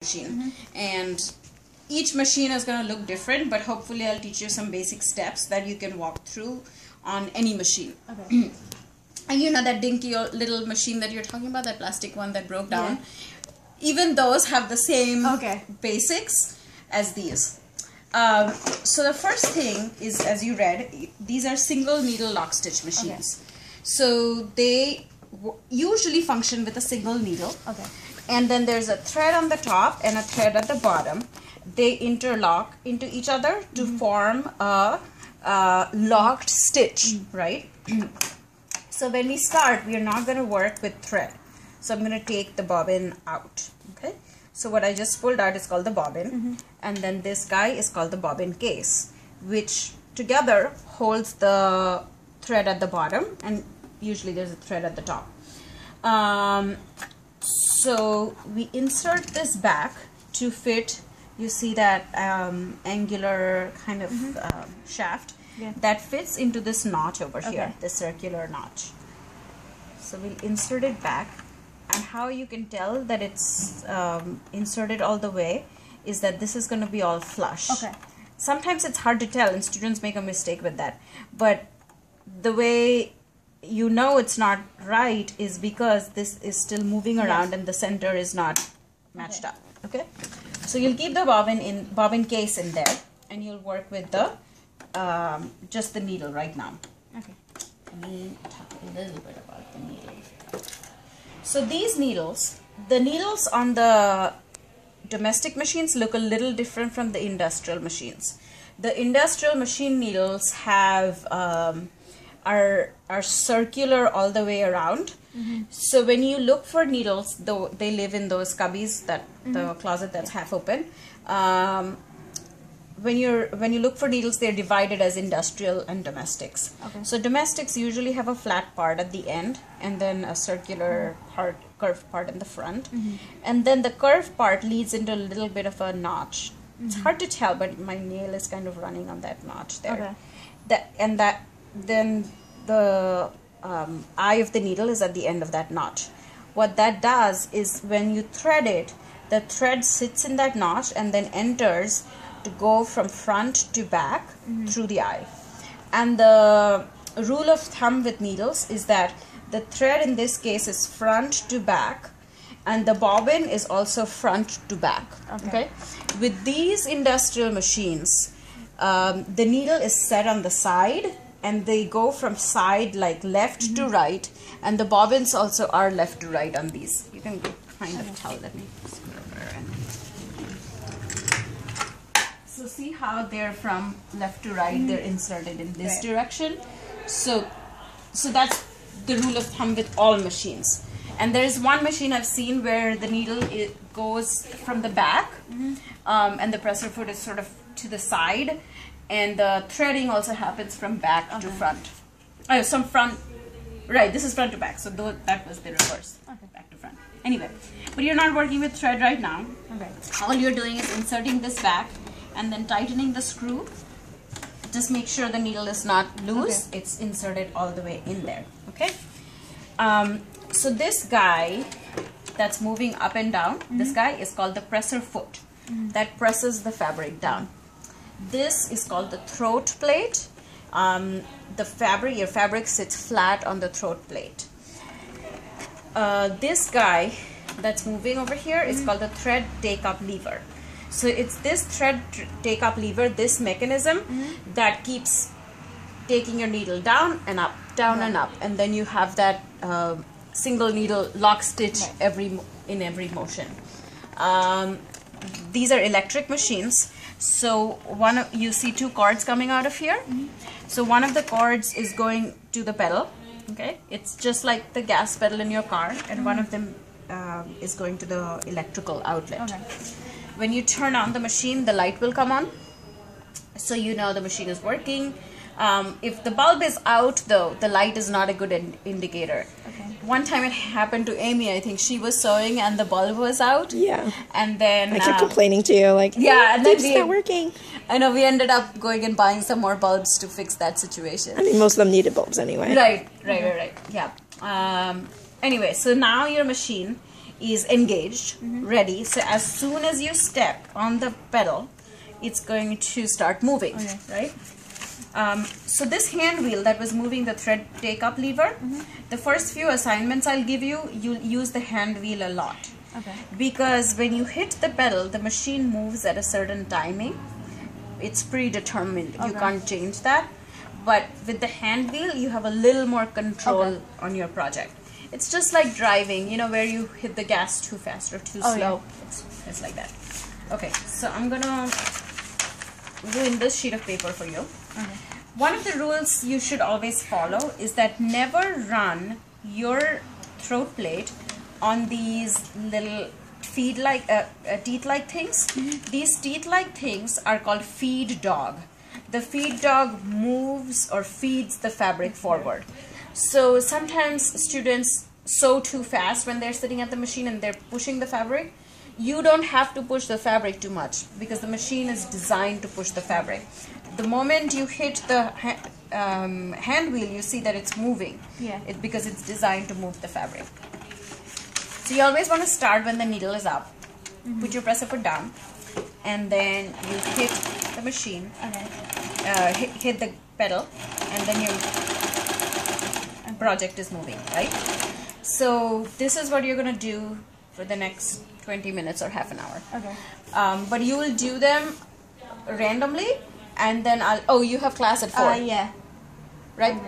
machine, and each machine is going to look different, but hopefully I'll teach you some basic steps that you can walk through on any machine. Okay. And you know that dinky little machine that you're talking about, that plastic one that broke down, even those have the same basics as these. So the first thing is, as you read, these are single needle lock stitch machines. So they usually function with a single needle. And then there's a thread on the top and a thread at the bottom. They interlock into each other to form a locked stitch, right? So when we start, we are not going to work with thread. So I'm going to take the bobbin out, okay? So what I just pulled out is called the bobbin, and then this guy is called the bobbin case, which together holds the thread at the bottom, and usually there's a thread at the top. So we insert this back to fit, you see that angular kind of shaft that fits into this notch over here, this circular notch. So we'll insert it back, and how you can tell that it's inserted all the way is that this is going to be all flush. Sometimes it's hard to tell and students make a mistake with that, but the way you know it's not right is because this is still moving around and the center is not matched up. So you'll keep the bobbin case in there, and you'll work with the just the needle right now. Let me talk a little bit about the needles. So these needles, the needles on the domestic machines look a little different from the industrial machines. The industrial machine needles have are circular all the way around. So when you look for needles, though they live in those cubbies, that the closet that's half open, when you look for needles, they're divided as industrial and domestics. So domestics usually have a flat part at the end, and then a circular part, curved part in the front, and then the curved part leads into a little bit of a notch. It's hard to tell, but my nail is kind of running on that notch there. Then the eye of the needle is at the end of that notch. What that does is when you thread it, the thread sits in that notch and then enters to go from front to back through the eye. And the rule of thumb with needles is that the thread in this case is front to back, and the bobbin is also front to back. With these industrial machines, the needle is set on the side, and they go from side like left to right, and the bobbins also are left to right on these. You can kind of tell. Let me screw over in. So see how they're from left to right, they're inserted in this direction. So that's the rule of thumb with all machines. And there is one machine I've seen where the needle goes from the back, and the presser foot is sort of to the side, and the threading also happens from back to front. Oh, some front, right, this is front to back, so that was the reverse, back to front. Anyway, but you're not working with thread right now. All you're doing is inserting this back and then tightening the screw. Just make sure the needle is not loose. It's inserted all the way in there. So this guy that's moving up and down, this guy is called the presser foot. That presses the fabric down. This is called the throat plate. Your fabric sits flat on the throat plate. This guy that's moving over here is called the thread take-up lever. So it's this thread take-up lever, this mechanism, that keeps taking your needle down and up, down and up, and then you have that single needle lock stitch in every motion. These are electric machines. So you see two cords coming out of here. So one of the cords is going to the pedal. It's just like the gas pedal in your car, and one of them is going to the electrical outlet. When you turn on the machine, the light will come on, so you know the machine is working. If the bulb is out, though, the light is not a good indicator. One time it happened to Amy. I think she was sewing and the bulb was out. And then I kept complaining to you, like, and then it's not working. I know, we ended up going and buying some more bulbs to fix that situation. I mean, most of them needed bulbs anyway. Right. Anyway, so now your machine is engaged, ready. So as soon as you step on the pedal, it's going to start moving, right? So this hand wheel that was moving the thread take up lever, the first few assignments I'll give you, you'll use the hand wheel a lot. Okay. Because when you hit the pedal, the machine moves at a certain timing. It's predetermined. You can't change that. But with the hand wheel, you have a little more control on your project. It's just like driving, you know, where you hit the gas too fast or too slow. It's like that. Okay, so I'm gonna ruin this sheet of paper for you. One of the rules you should always follow is that never run your throat plate on these little teeth-like things. These teeth-like things are called feed dog. The feed dog moves or feeds the fabric forward. So sometimes students sew too fast when they're sitting at the machine and they're pushing the fabric. You don't have to push the fabric too much because the machine is designed to push the fabric. The moment you hit the hand wheel, you see that it's moving. Because it's designed to move the fabric. So you always want to start when the needle is up. Put your presser foot down, and then you hit the machine. Hit the pedal, and then your project is moving, right? So this is what you're gonna do for the next 20 minutes or half an hour. But you will do them randomly, and then you have class at 4. Yeah. Right?